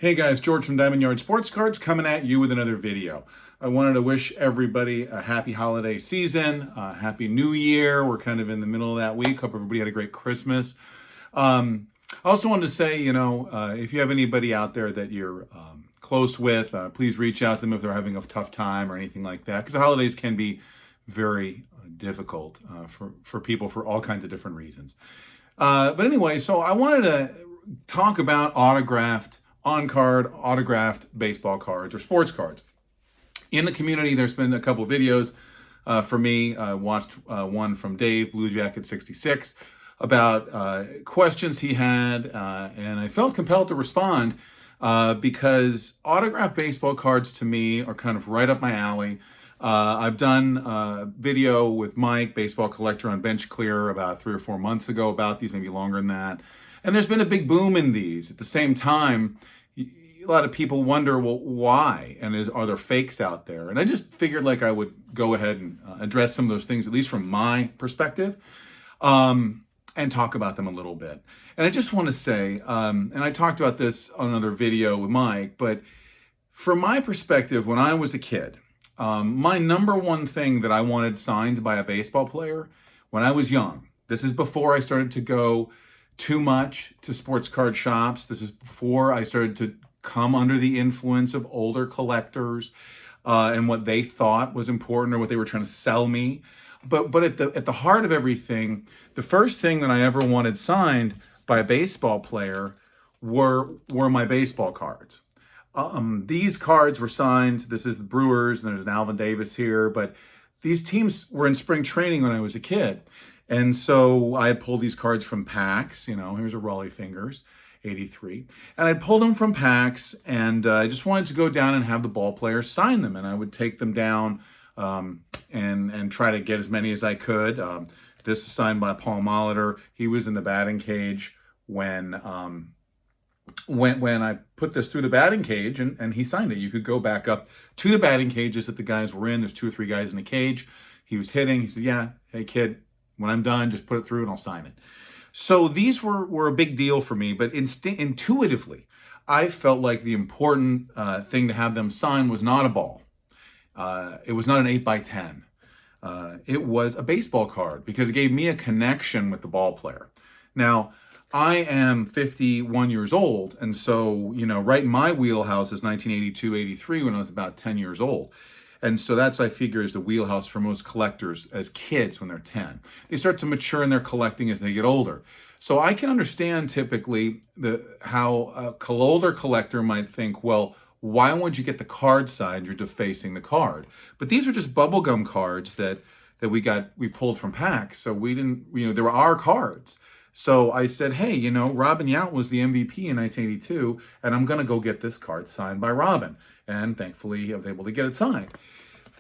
Hey guys, George from Diamondyard Sports Cards coming at you with another video. I wanted to wish everybody a happy holiday season, happy new year. We're kind of in the middle of that week. Hope everybody had a great Christmas. I also wanted to say, if you have anybody out there that you're close with, please reach out to them if they're having a tough time or anything like that, because the holidays can be very difficult for people for all kinds of different reasons. But anyway, so I wanted to talk about on-card autographed baseball cards or sports cards. In the community, there's been a couple of videos for me. I watched one from Dave, Bluejacket 66, about questions he had, and I felt compelled to respond because autographed baseball cards to me are kind of right up my alley. I've done a video with Mike, baseball collector, on Bench Clear about 3 or 4 months ago about these, maybe longer than that. And there's been a big boom in these. At the same time, a lot of people wonder, well, why? And are there fakes out there? And I just figured like I would go ahead and address some of those things, at least from my perspective, and talk about them a little bit. And I just want to say, and I talked about this on another video with Mike, but from my perspective, when I was a kid, my number one thing that I wanted signed by a baseball player when I was young, this is before I started to go too much to sports card shops. This is before I started to come under the influence of older collectors and what they thought was important or what they were trying to sell me. But at the heart of everything, the first thing that I ever wanted signed by a baseball player were my baseball cards. These cards were signed. This is the Brewers, and there's an Alvin Davis here, but these teams were in spring training when I was a kid. And so I had pulled these cards from packs. Here's a Raleigh Fingers, 83. And I pulled them from packs, and I just wanted to go down and have the ball players sign them. And I would take them down and try to get as many as I could. This is signed by Paul Molitor. He was in the batting cage when I put this through the batting cage, and he signed it. You could go back up to the batting cages that the guys were in. There's 2 or 3 guys in the cage. He was hitting. He said, yeah, hey, kid, when I'm done, just put it through and I'll sign it. So these were a big deal for me, but intuitively, I felt like the important thing to have them sign was not a ball. It was not an 8x10. It was a baseball card because it gave me a connection with the ball player. Now, I am 51 years old, and so, right in my wheelhouse is 1982, 83, when I was about 10 years old. And so that's, I figure, is the wheelhouse for most collectors as kids when they're 10. They start to mature in their collecting as they get older. So I can understand typically how a older collector might think, well, why won't you get the card signed? You're defacing the card. But these are just bubblegum cards that we pulled from packs. So we didn't, they were our cards. So I said, hey, Robin Yount was the MVP in 1982, and I'm going to go get this card signed by Robin. And thankfully, I was able to get it signed.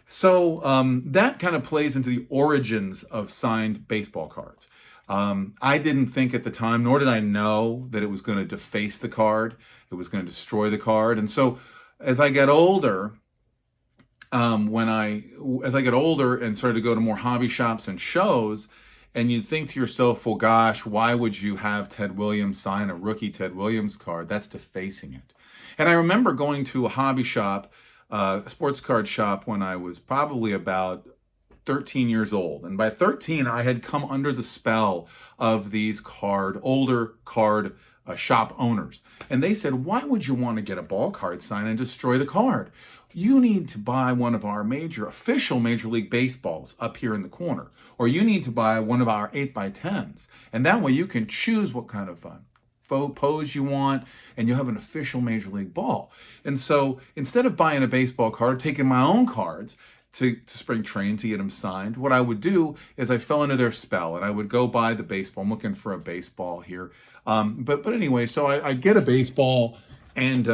So that kind of plays into the origins of signed baseball cards. I didn't think at the time, nor did I know, that it was going to deface the card. It was going to destroy the card. And so as I got older, as I got older and started to go to more hobby shops and shows, and you'd think to yourself, well, gosh, why would you have Ted Williams sign a rookie Ted Williams card? That's defacing it. And I remember going to a hobby shop, a sports card shop, when I was probably about 13 years old. And by 13, I had come under the spell of these older card shop owners. And they said, why would you want to get a ball card signed and destroy the card? You need to buy one of our official Major League Baseballs up here in the corner. Or you need to buy one of our 8x10s. And that way you can choose what kind of pose you want, and you'll have an official Major League ball. And so instead of buying a baseball card, taking my own cards to spring training to get them signed, what I would do is I fell into their spell, and I would go buy the baseball. I'm looking for a baseball here. But anyway, so I'd get a baseball, and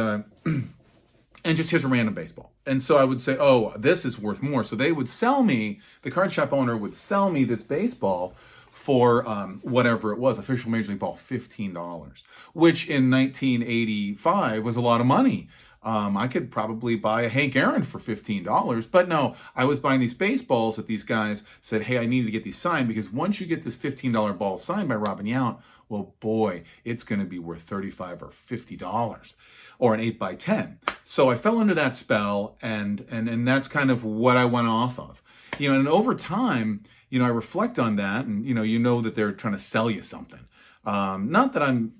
just here's a random baseball. And so I would say, oh, this is worth more. So they would sell me, the card shop owner would sell me this baseball for whatever it was, official Major League ball, $15, which in 1985 was a lot of money. I could probably buy a Hank Aaron for $15, but no, I was buying these baseballs that these guys said, hey, I needed to get these signed, because once you get this $15 ball signed by Robin Yount, well, boy, it's going to be worth $35 or $50. or an 8x10. So I fell under that spell, and that's kind of what I went off of. And over time, I reflect on that, and you know that they're trying to sell you something. Not that I'm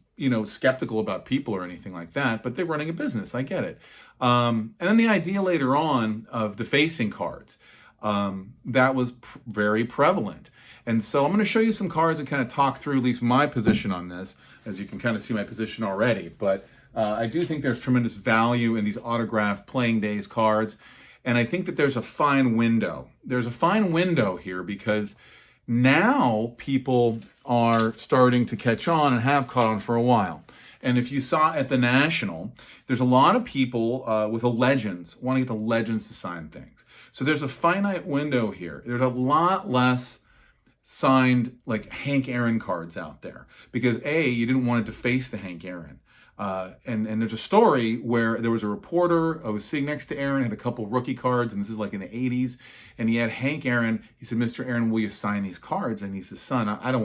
skeptical about people or anything like that, but they're running a business. I get it. And then the idea later on of defacing cards, that was very prevalent. And so I'm going to show you some cards and kind of talk through at least my position on this, as you can kind of see my position already. But I do think there's tremendous value in these autographed playing days cards. And I think that there's a fine window. There's a fine window here because now people are starting to catch on and have caught on for a while. And if you saw at the National, there's a lot of people with the legends, wanting to get the legends to sign things. So there's a finite window here. There's a lot less signed like Hank Aaron cards out there because you didn't want to deface the Hank Aaron. And there's a story where there was a reporter who was sitting next to Aaron, had a couple rookie cards, and this is like in the 80s, and he had Hank Aaron. He said, "Mr. Aaron, will you sign these cards?" And he said, "Son, I don't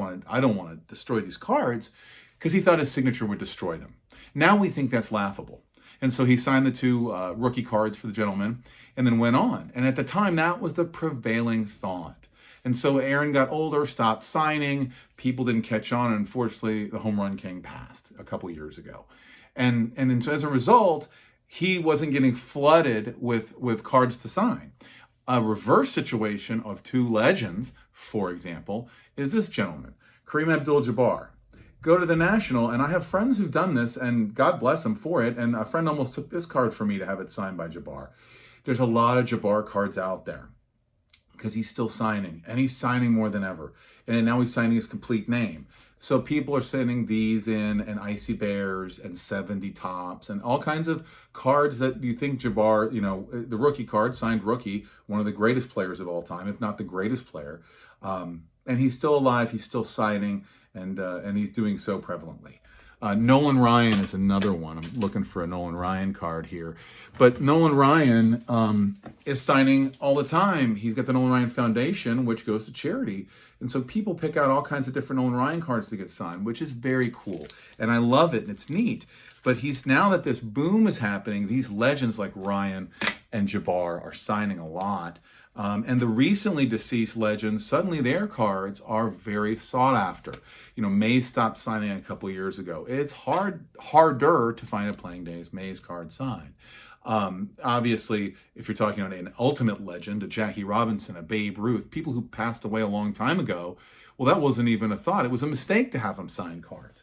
want to destroy these cards," because he thought his signature would destroy them. Now we think that's laughable. And so he signed the two rookie cards for the gentleman and then went on. And at the time, that was the prevailing thought. And so Aaron got older, stopped signing. People didn't catch on. And unfortunately, the home run king passed a couple years ago. And so as a result, he wasn't getting flooded with cards to sign. A reverse situation of two legends, for example, is this gentleman, Kareem Abdul-Jabbar. Go to the National, and I have friends who've done this, and God bless them for it. And a friend almost took this card for me to have it signed by Jabbar. There's a lot of Jabbar cards out there because he's still signing, and he's signing more than ever. And now he's signing his complete name. So people are sending these in, and Icy Bears, and 70 Tops, and all kinds of cards that you think Jabbar, the rookie card, signed rookie, one of the greatest players of all time, if not the greatest player. And he's still alive, he's still signing, and he's doing so prevalently. Nolan Ryan is another one. I'm looking for a Nolan Ryan card here. But Nolan Ryan is signing all the time. He's got the Nolan Ryan Foundation, which goes to charity. And so people pick out all kinds of different Nolan Ryan cards to get signed, which is very cool. And I love it, and it's neat. But now that this boom is happening, these legends like Ryan and Jabbar are signing a lot. And the recently deceased legends, suddenly their cards are very sought after. Mays stopped signing a couple years ago. It's harder to find a playing days Mays card signed. Obviously, if you're talking about an ultimate legend, a Jackie Robinson, a Babe Ruth, people who passed away a long time ago, well, that wasn't even a thought. It was a mistake to have them sign cards.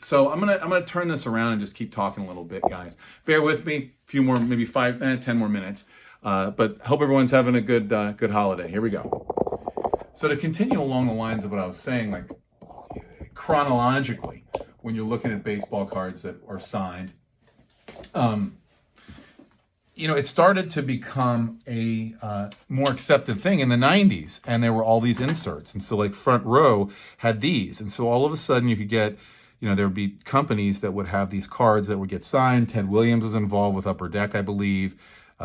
So I'm gonna turn this around and just keep talking a little bit, guys. Bear with me, a few more, maybe 10 more minutes. But hope everyone's having a good holiday. Here we go. So to continue along the lines of what I was saying, like chronologically, when you're looking at baseball cards that are signed, it started to become a more accepted thing in the 90s, and there were all these inserts. And so like Front Row had these. And so all of a sudden you could get, there would be companies that would have these cards that would get signed. Ted Williams was involved with Upper Deck, I believe.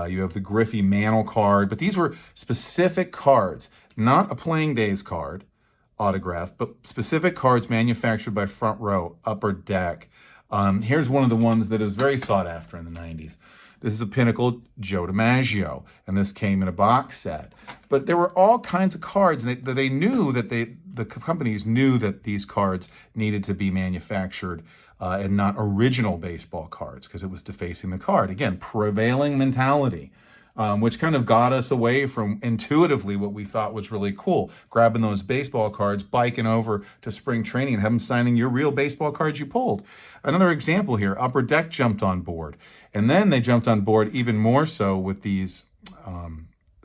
You have the Griffey Mantle card, but these were specific cards, not a playing days card, autograph, but specific cards manufactured by Front Row, Upper Deck. Here's one of the ones that is very sought after in the 90s. This is a Pinnacle Joe DiMaggio, and this came in a box set. But there were all kinds of cards, and they knew that the companies knew that these cards needed to be manufactured and not original baseball cards because it was defacing the card. Again, prevailing mentality, which kind of got us away from intuitively what we thought was really cool. Grabbing those baseball cards, biking over to spring training and have them signing your real baseball cards you pulled. Another example here, Upper Deck jumped on board. And then they jumped on board even more so with these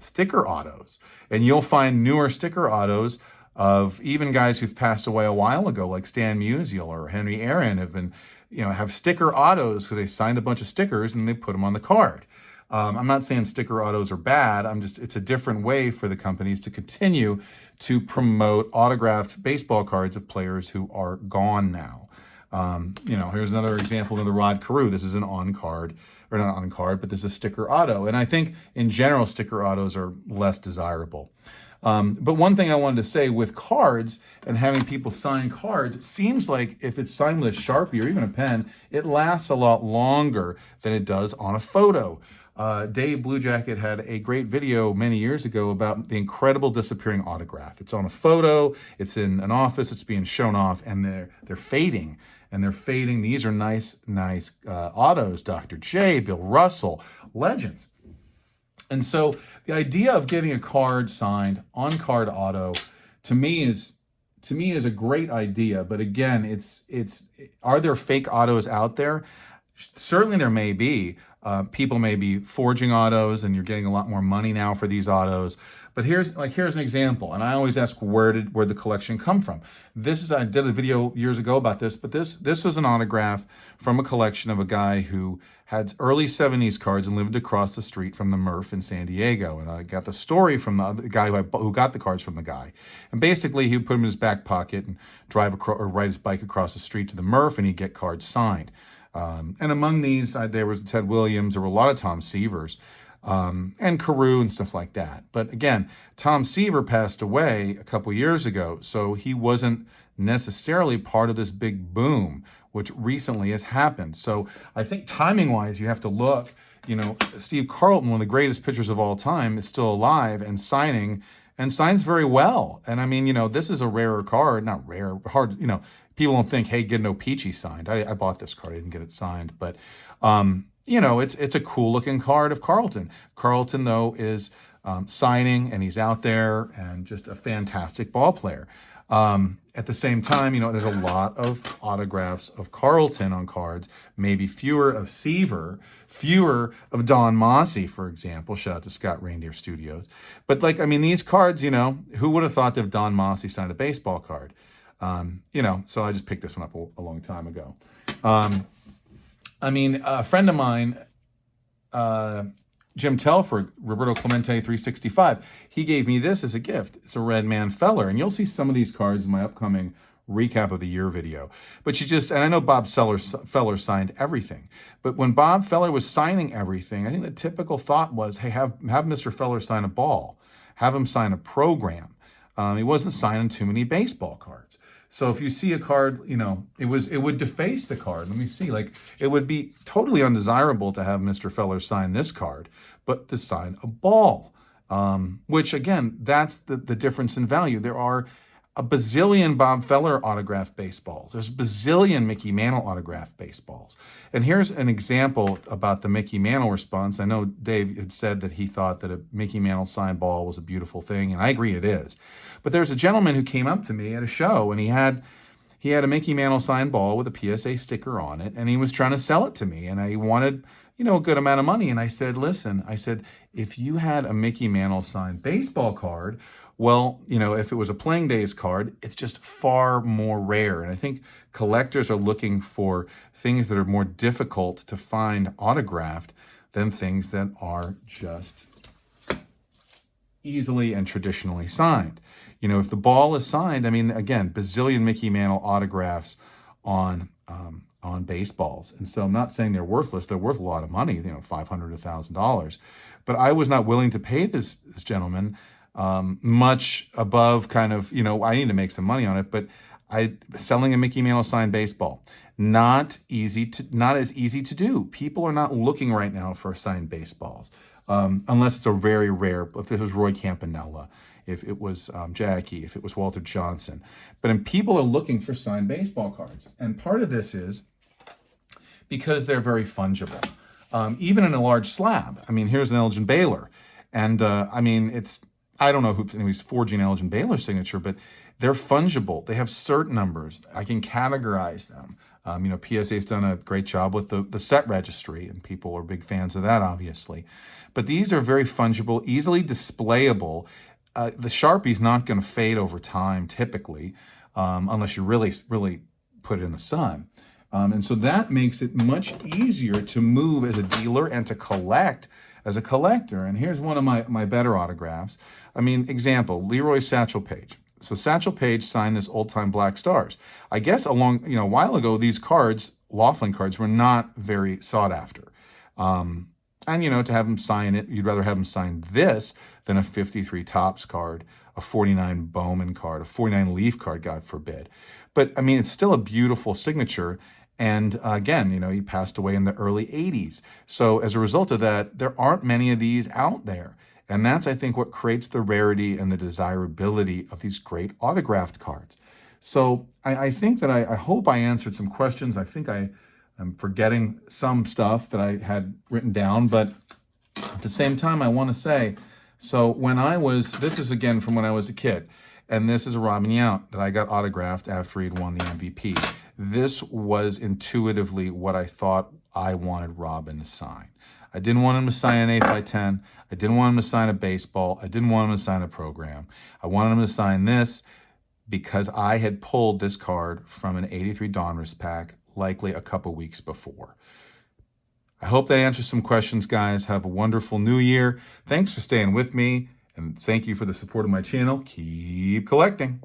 sticker autos. And you'll find newer sticker autos of even guys who've passed away a while ago, like Stan Musial or Henry Aaron, have sticker autos because they signed a bunch of stickers and they put them on the card. I'm not saying sticker autos are bad. It's a different way for the companies to continue to promote autographed baseball cards of players who are gone now. Here's another example of the Rod Carew. This is an on-card, or not on-card, but this is a sticker auto. And I think in general, sticker autos are less desirable. But one thing I wanted to say with cards and having people sign cards, it seems like if it's signed with a Sharpie or even a pen, it lasts a lot longer than it does on a photo. Dave Bluejacket had a great video many years ago about the incredible disappearing autograph. It's on a photo, it's in an office, it's being shown off, and they're fading. And they're fading. These are nice autos. Dr. J, Bill Russell, legends. And so the idea of getting a card signed on card auto, to me is a great idea. But again, are there fake autos out there? Certainly there may be. People may be forging autos, and you're getting a lot more money now for these autos. But here's an example, and I always ask where the collection come from. I did a video years ago about this, but this was an autograph from a collection of a guy who had early 70s cards and lived across the street from the Murph in San Diego. And I got the story from the guy who got the cards from the guy. And basically, he would put them in his back pocket and ride his bike across the street to the Murph, and he'd get cards signed. And among these, there was Ted Williams. There were a lot of Tom Seavers. And Carew and stuff like that. But again, Tom Seaver passed away a couple years ago, so he wasn't necessarily part of this big boom, which recently has happened. So I think timing-wise, you have to look, Steve Carlton, one of the greatest pitchers of all time, is still alive and signs very well. And I mean, this is a rarer card, not rare, hard, people don't think, hey, get no Peachy signed. I bought this card, I didn't get it signed, but, it's a cool looking card of Carlton. Carlton, though, is signing, and he's out there and just a fantastic ball player. At the same time, there's a lot of autographs of Carlton on cards, maybe fewer of Seaver, fewer of Don Mossy, for example. Shout out to Scott Reindeer Studios. But these cards, who would have thought that if Don Mossy signed a baseball card? So I just picked this one up a long time ago. A friend of mine, Jim Telford, Roberto Clemente 365, he gave me this as a gift. It's a Red Man Feller, and you'll see some of these cards in my upcoming recap of the year video. But and I know Bob Feller signed everything, but when Bob Feller was signing everything, I think the typical thought was, hey, have Mr. Feller sign a ball, have him sign a program. He wasn't signing too many baseball cards. So if you see a card, it would deface the card. Let me see, it would be totally undesirable to have Mr. Feller sign this card, but to sign a ball, which again, that's the difference in value. There are a bazillion Bob Feller autographed baseballs. There's a bazillion Mickey Mantle autographed baseballs. And here's an example about the Mickey Mantle response. I know Dave had said that he thought that a Mickey Mantle signed ball was a beautiful thing, and I agree it is. But there's a gentleman who came up to me at a show, and he had a Mickey Mantle signed ball with a PSA sticker on it, and he was trying to sell it to me, and I wanted, a good amount of money. And I said, listen, if you had a Mickey Mantle signed baseball card, well, if it was a playing days card, it's just far more rare. And I think collectors are looking for things that are more difficult to find autographed than things that are just easily and traditionally signed. If the ball is signed, again, bazillion Mickey Mantle autographs on baseballs. And so I'm not saying they're worthless. They're worth a lot of money, $500 to $1,000. But I was not willing to pay this gentleman much above kind of, I need to make some money on it, but selling a Mickey Mantle signed baseball, not as easy to do. People are not looking right now for signed baseballs, unless it's a very rare, if this was Roy Campanella, if it was Jackie, if it was Walter Johnson. But people are looking for signed baseball cards. And part of this is because they're very fungible. Even in a large slab. Here's an Elgin Baylor. And I don't know who's forging Elgin Baylor's signature, but they're fungible. They have certain numbers. I can categorize them. PSA's done a great job with the set registry, and people are big fans of that, obviously. But these are very fungible, easily displayable. The Sharpie's not going to fade over time, typically, unless you really, really put it in the sun. And so that makes it much easier to move as a dealer and to collect as a collector. And here's one of my better autographs. Example, Leroy Satchel Paige. So Satchel Paige signed this old-time Black Stars. I guess a while ago, these cards, Laughlin cards, were not very sought after. And to have him sign it, you'd rather have him sign this than a 53 Topps card a 49 Bowman card, a 49 Leaf card, God forbid. But I mean, it's still a beautiful signature. And again, he passed away in the early 80s. So as a result of that, there aren't many of these out there. And that's, I think, what creates the rarity and the desirability of these great autographed cards. So I think that I hope I answered some questions. I think I'm forgetting some stuff that I had written down, but at the same time, I want to say, so this is again from when I was a kid, and this is a Robin Yount that I got autographed after he'd won the MVP. This was intuitively what I thought I wanted Robin to sign. I didn't want him to sign an 8x10. I didn't want him to sign a baseball. I didn't want him to sign a program. I wanted him to sign this because I had pulled this card from an 83 Donruss pack likely a couple weeks before. I hope that answers some questions, guys. Have a wonderful new year. Thanks for staying with me, and thank you for the support of my channel. Keep collecting.